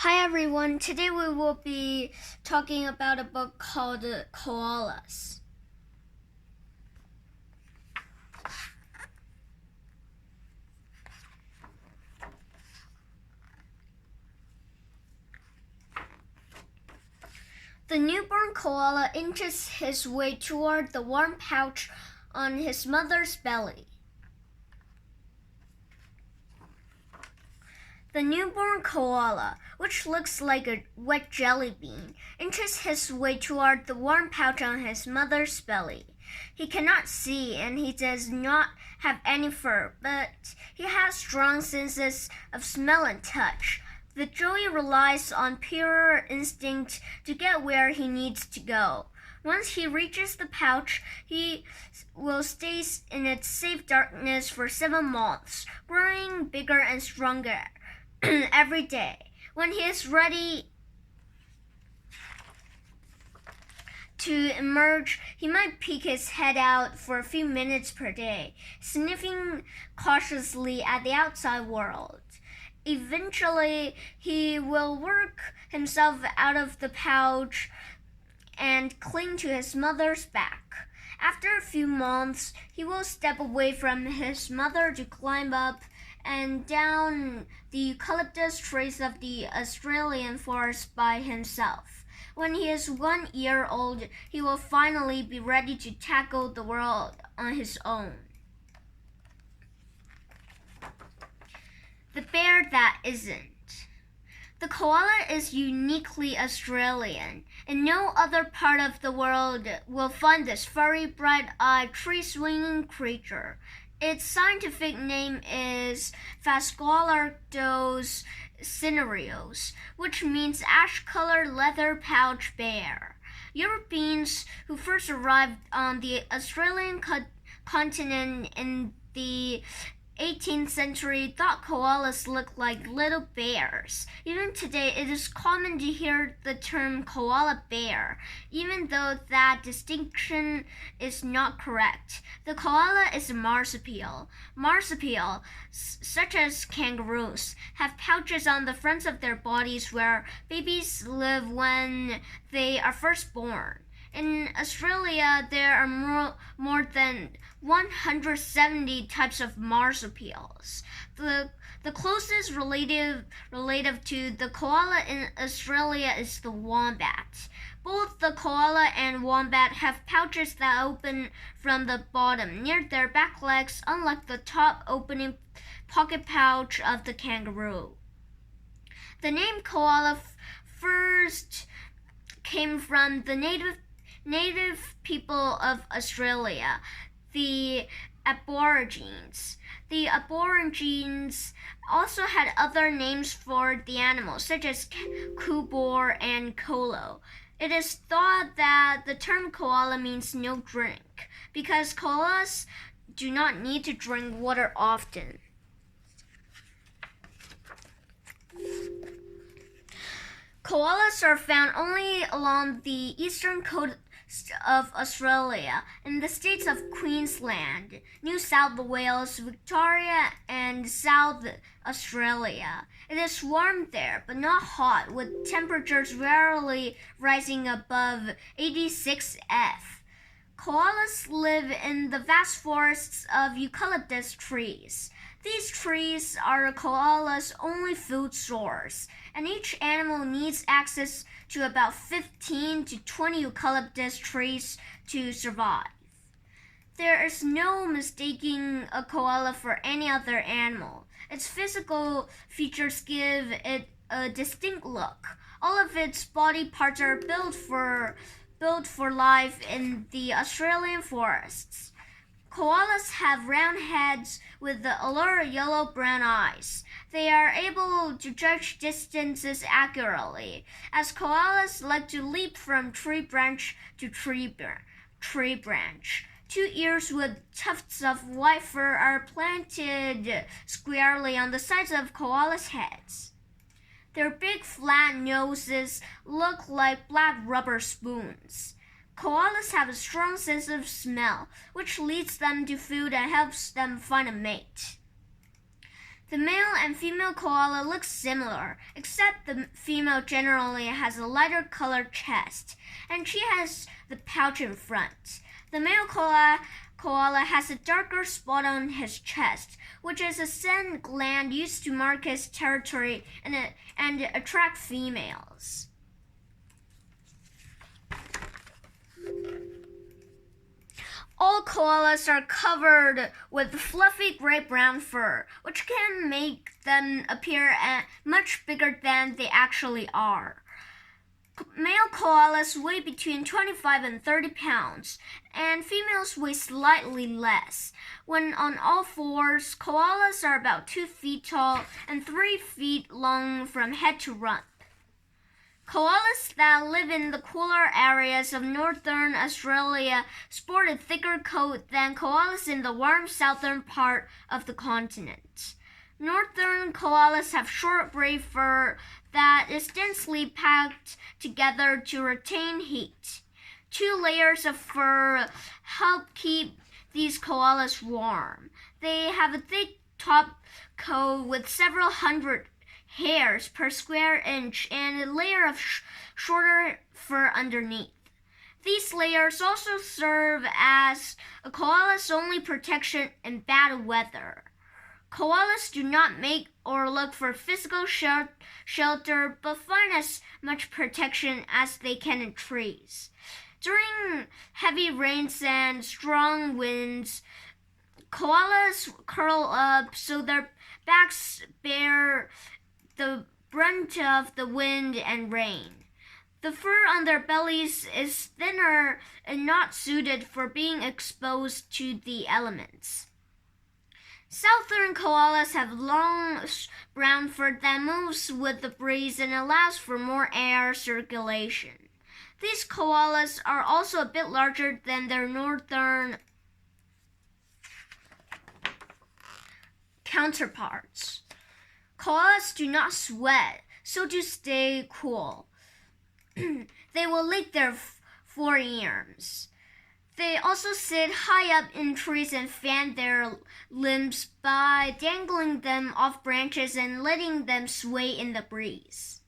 Hi everyone, today we will be talking about a book called Koalas. The newborn koala inches his way toward the warm pouch on his mother's belly. The newborn koala, which looks like a wet jelly bean, inches his way toward the warm pouch on his mother's belly. He cannot see and he does not have any fur, but he has strong senses of smell and touch. The joey relies on pure instinct to get where he needs to go. Once he reaches the pouch, he will stay in its safe darkness for 7 months, growing bigger and stronger every day. When he is ready to emerge, he might peek his head out for a few minutes per day, sniffing cautiously at the outside world. Eventually, he will work himself out of the pouch and cling to his mother's back. After a few months, he will step away from his mother to climb up and down the eucalyptus trees of the Australian forest by himself. When he is 1 year old, he will finally be ready to tackle the world on his own. The bear that isn't. The koala is uniquely Australian. In no other part of the world will find this furry, bright-eyed, tree-swinging creature. Its scientific name is Phascolarctos cinereus, which means ash-colored leather pouch bear. Europeans who first arrived on the Australian continent in the 18th century thought koalas looked like little bears. Even today, it is common to hear the term koala bear, even though that distinction is not correct. The koala is a marsupial. Marsupials, such as kangaroos, have pouches on the fronts of their bodies where babies live when they are first born. In Australia, there are more than 170 types of marsupials. The closest relative to the koala in Australia is the wombat. Both the koala and wombat have pouches that open from the bottom near their back legs, unlike the top opening pocket pouch of the kangaroo. The name koala first came from the native people of Australia, the Aborigines. The Aborigines also had other names for the animals, such as Coobor and Colo. It is thought that the term koala means no drink, because koalas do not need to drink water often. Koalas are found only along the eastern coast of Australia, in the states of Queensland, New South Wales, Victoria, and South Australia. It is warm there, but not hot, with temperatures rarely rising above 86 F. Koalas live in the vast forests of eucalyptus trees. These trees are a koala's only food source, and each animal needs access to about 15 to 20 eucalyptus trees to survive. There is no mistaking a koala for any other animal. Its physical features give it a distinct look. All of its body parts are built for life in the Australian forests. Koalas have round heads with the alert yellow-brown eyes. They are able to judge distances accurately, as koalas like to leap from tree branch to tree branch. 2 ears with tufts of white fur are planted squarely on the sides of koalas' heads. Their big flat noses look like black rubber spoons. Koalas have a strong sense of smell, which leads them to food and helps them find a mate. The male and female koala look similar, except the female generally has a lighter colored chest, and she has the pouch in front. The male koala has a darker spot on his chest, which is a scent gland used to mark his territory and attract females. All koalas are covered with fluffy gray-brown fur, which can make them appear much bigger than they actually are. Male koalas weigh between 25 and 30 pounds, and females weigh slightly less. When on all fours, koalas are about 2 feet tall and 3 feet long from head to rump. Koalas that live in the cooler areas of northern Australia sport a thicker coat than koalas in the warm southern part of the continent. Northern koalas have short gray fur that is densely packed together to retain heat. 2 layers of fur help keep these koalas warm. They have a thick top coat with several hundred hairs per square inch and a layer of shorter fur underneath. These layers also serve as a koala's only protection in bad weather. Koalas do not make or look for physical shelter, but find as much protection as they can in trees. During heavy rains and strong winds, koalas curl up so their backs bear the brunt of the wind and rain. The fur on their bellies is thinner and not suited for being exposed to the elements. Southern koalas have long brown fur that moves with the breeze and allows for more air circulation. These koalas are also a bit larger than their northern counterparts. Koalas do not sweat, so to stay cool, they will lick their forearms. They also sit high up in trees and fan their limbs by dangling them off branches and letting them sway in the breeze.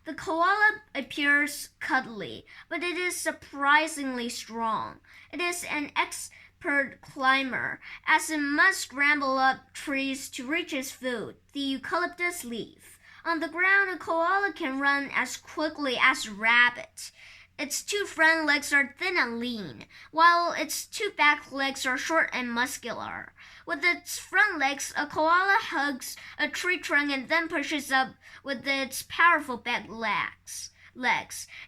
The koala appears cuddly, but it is surprisingly strong. It is an expert climber, as it must scramble up trees to reach its food, the eucalyptus leaf. On the ground, a koala can run as quickly as a rabbit. Its 2 front legs are thin and lean, while its 2 back legs are short and muscular. With its front legs, a koala hugs a tree trunk and then pushes up with its powerful back legs.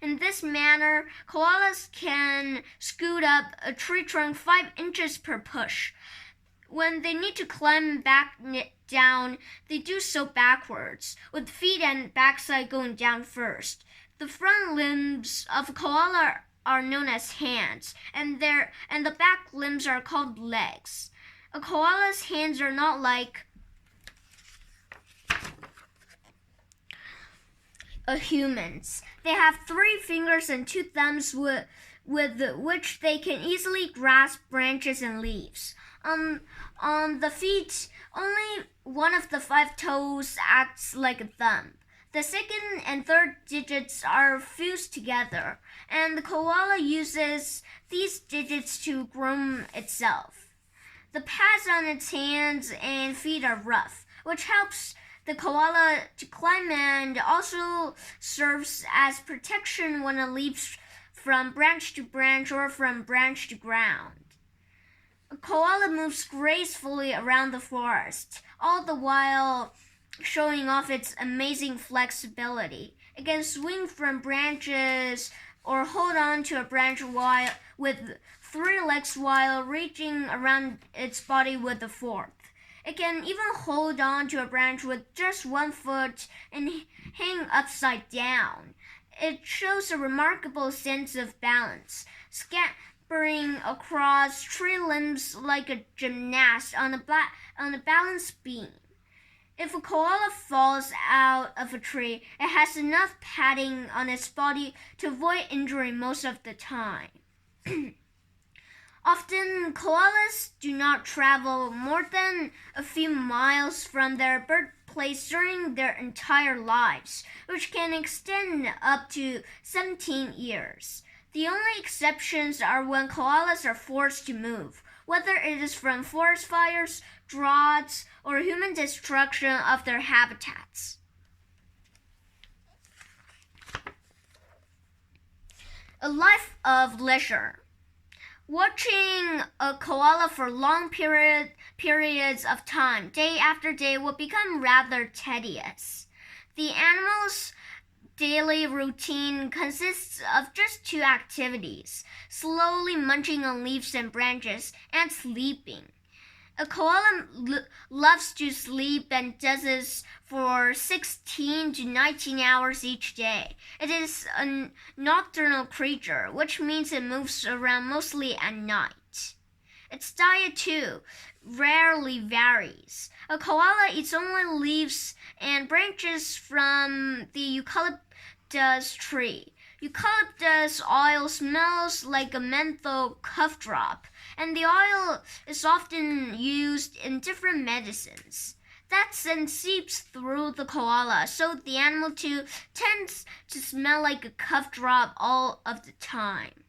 In this manner, koalas can scoot up a tree trunk 5 inches per push. When they need to climb back down, they do so backwards, with feet and backside going down first. The front limbs of a koala are known as hands, and the back limbs are called legs. A koala's hands are not like a human's. They have 3 fingers and 2 thumbs with which they can easily grasp branches and leaves. On the feet, only one of the 5 toes acts like a thumb. The second and third digits are fused together, and the koala uses these digits to groom itself. The pads on its hands and feet are rough, which helps the koala to climb and also serves as protection when it leaps from branch to branch or from branch to ground. A koala moves gracefully around the forest, all the while showing off its amazing flexibility. It can swing from branches or hold on to a branch with 3 legs while reaching around its body with the 4th. It can even hold on to a branch with just 1 foot and hang upside down. It shows a remarkable sense of balance, scampering across tree limbs like a gymnast on a balance beam. If a koala falls out of a tree, it has enough padding on its body to avoid injury most of the time. Often, koalas do not travel more than a few miles from their birthplace during their entire lives, which can extend up to 17 years. The only exceptions are when koalas are forced to move, whether it is from forest fires, droughts, or human destruction of their habitats. A life of leisure. Watching a koala for long periods of time, day after day, will become rather tedious. The animal's daily routine consists of just two activities: slowly munching on leaves and branches and sleeping. A koala loves to sleep and does this for 16 to 19 hours each day. It is a nocturnal creature, which means it moves around mostly at night. Its diet, too, rarely varies. A koala eats only leaves and branches from the eucalyptus tree. Eucalyptus oil smells like a menthol cough drop, and the oil is often used in different medicines. That scent seeps through the koala, so the animal too tends to smell like a cough drop all of the time.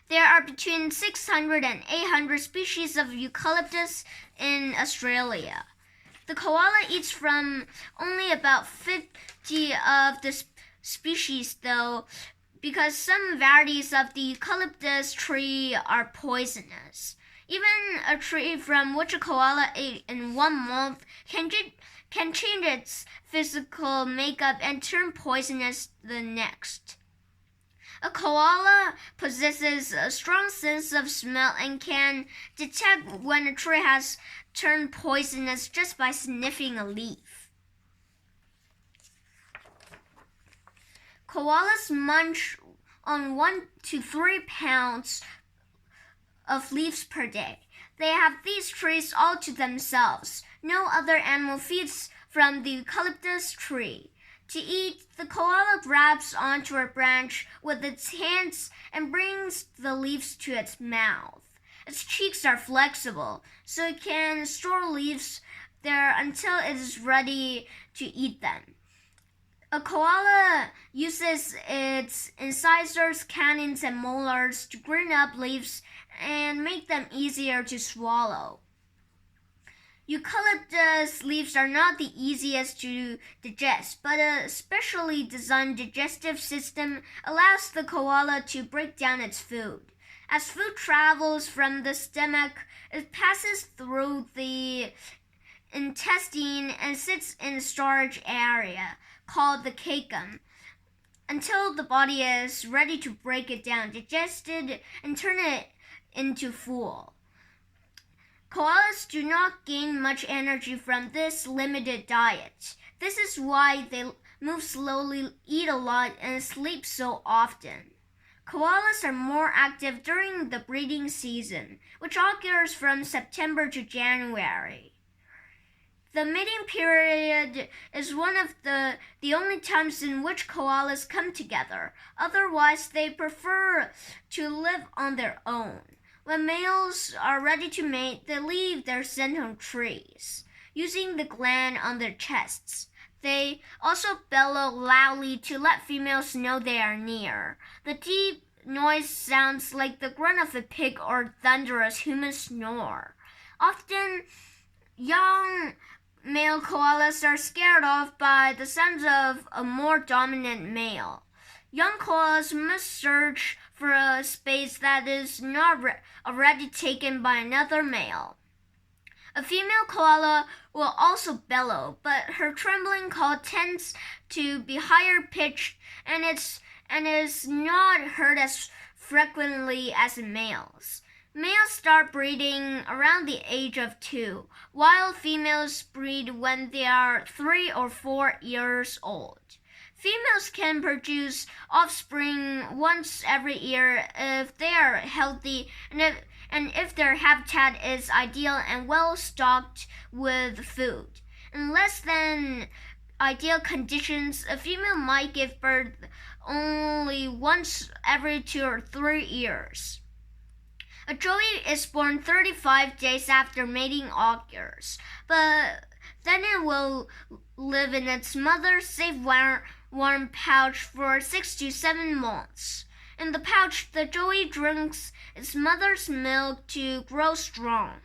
There are between 600 and 800 species of eucalyptus in Australia. The koala eats from only about 50 of the species, though, because some varieties of the eucalyptus tree are poisonous. Even a tree from which a koala ate in 1 month can change its physical makeup and turn poisonous the next. A koala possesses a strong sense of smell and can detect when a tree has turned poisonous just by sniffing a leaf. Koalas munch on 1 to 3 pounds of leaves per day. They have these trees all to themselves. No other animal feeds from the eucalyptus tree. To eat, the koala grabs onto a branch with its hands and brings the leaves to its mouth. Its cheeks are flexible, so it can store leaves there until it is ready to eat them. A koala uses its incisors, canines, and molars to grind up leaves and make them easier to swallow. Eucalyptus leaves are not the easiest to digest, but a specially designed digestive system allows the koala to break down its food. As food travels from the stomach, it passes through the intestine and sits in a storage area called the cecum until the body is ready to break it down, digest it, and turn it into fuel. Koalas do not gain much energy from this limited diet. This is why they move slowly, eat a lot, and sleep so often. Koalas are more active during the breeding season, which occurs from September to January. The mating period is one of the only times in which koalas come together. Otherwise, they prefer to live on their own. When males are ready to mate, they leave their scent on trees, using the gland on their chests. They also bellow loudly to let females know they are near. The deep noise sounds like the grunt of a pig or thunderous human snore. Often, young male koalas are scared off by the sounds of a more dominant male. Young koalas must search for a space that is not already taken by another male. A female koala will also bellow, but her trembling call tends to be higher pitched and is not heard as frequently as in males. Males start breeding around the age of 2, while females breed when they are 3 or 4 years old. Females can produce offspring once every year if they are healthy and if their habitat is ideal and well stocked with food. In less than ideal conditions, a female might give birth only once every 2 or 3 years. A joey is born 35 days after mating occurs, but then it will live in its mother's safe warm pouch for 6 to 7 months. In the pouch, the joey drinks its mother's milk to grow strong.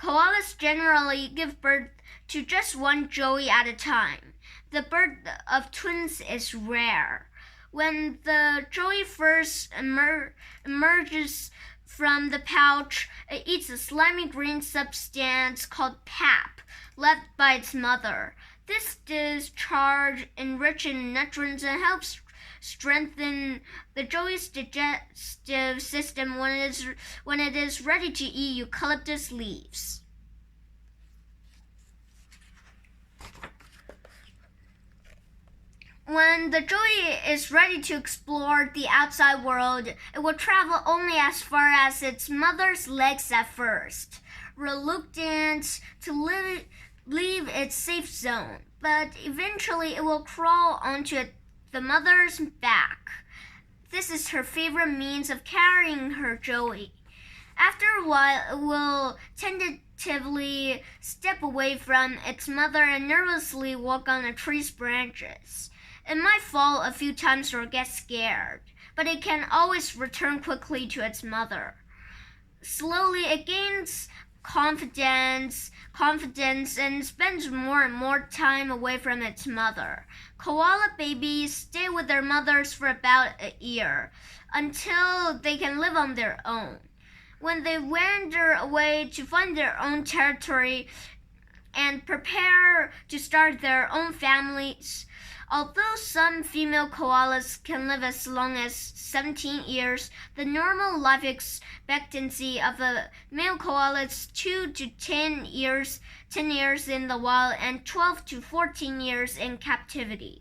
Koalas generally give birth to just one joey at a time. The birth of twins is rare. When the joey first emerges from the pouch, it eats a slimy green substance called pap, left by its mother. This discharge enriches in nutrients and helps strengthen the joey's digestive system when it is ready to eat eucalyptus leaves. When the joey is ready to explore the outside world, it will travel only as far as its mother's legs at first, reluctant to leave its safe zone, but eventually it will crawl onto the mother's back. This is her favorite means of carrying her joey. After a while, it will tentatively step away from its mother and nervously walk on a tree's branches. It might fall a few times or get scared, but it can always return quickly to its mother. Slowly, it gains confidence and spends more and more time away from its mother. Koala babies stay with their mothers for about a year, until they can live on their own. When they wander away to find their own territory and prepare to start their own families, although some female koalas can live as long as 17 years, the normal life expectancy of a male koala is 2 to 10 years in the wild and 12 to 14 years in captivity.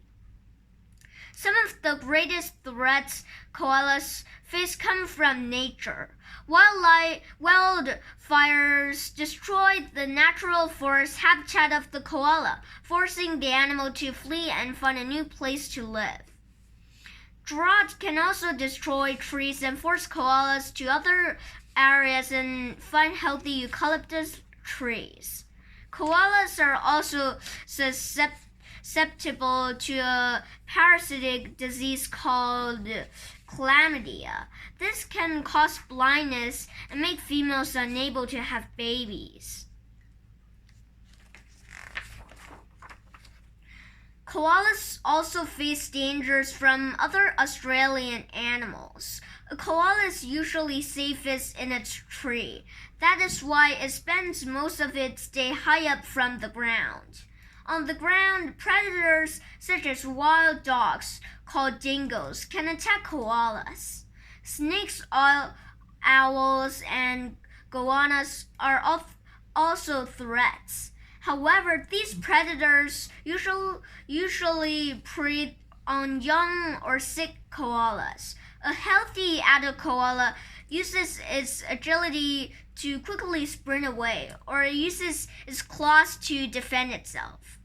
Some of the greatest threats koalas face come from nature. Wildfires destroy the natural forest habitat of the koala, forcing the animal to flee and find a new place to live. Drought can also destroy trees and force koalas to other areas and find healthy eucalyptus trees. Koalas are also susceptible to a parasitic disease called chlamydia. This can cause blindness and make females unable to have babies. Koalas also face dangers from other Australian animals. A koala is usually safest in its tree. That is why it spends most of its day high up from the ground. On the ground, predators such as wild dogs, called dingoes, can attack koalas. Snakes, owls, and goannas are also threats. However, these predators usually prey on young or sick koalas. A healthy adult koala uses its agility to quickly sprint away, or it uses its claws to defend itself.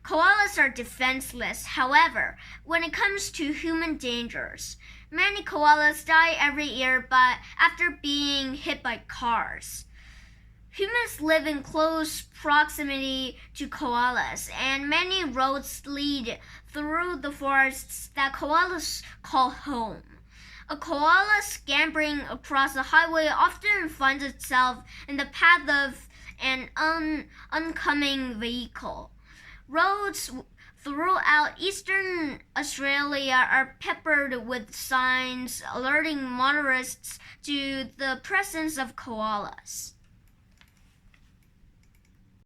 Koalas are defenseless. However, when it comes to human dangers, many koalas die every year after being hit by cars. Humans live in close proximity to koalas, and many roads lead through the forests that koalas call home. A koala scampering across a highway often finds itself in the path of an oncoming vehicle. Roads throughout eastern Australia are peppered with signs alerting motorists to the presence of koalas.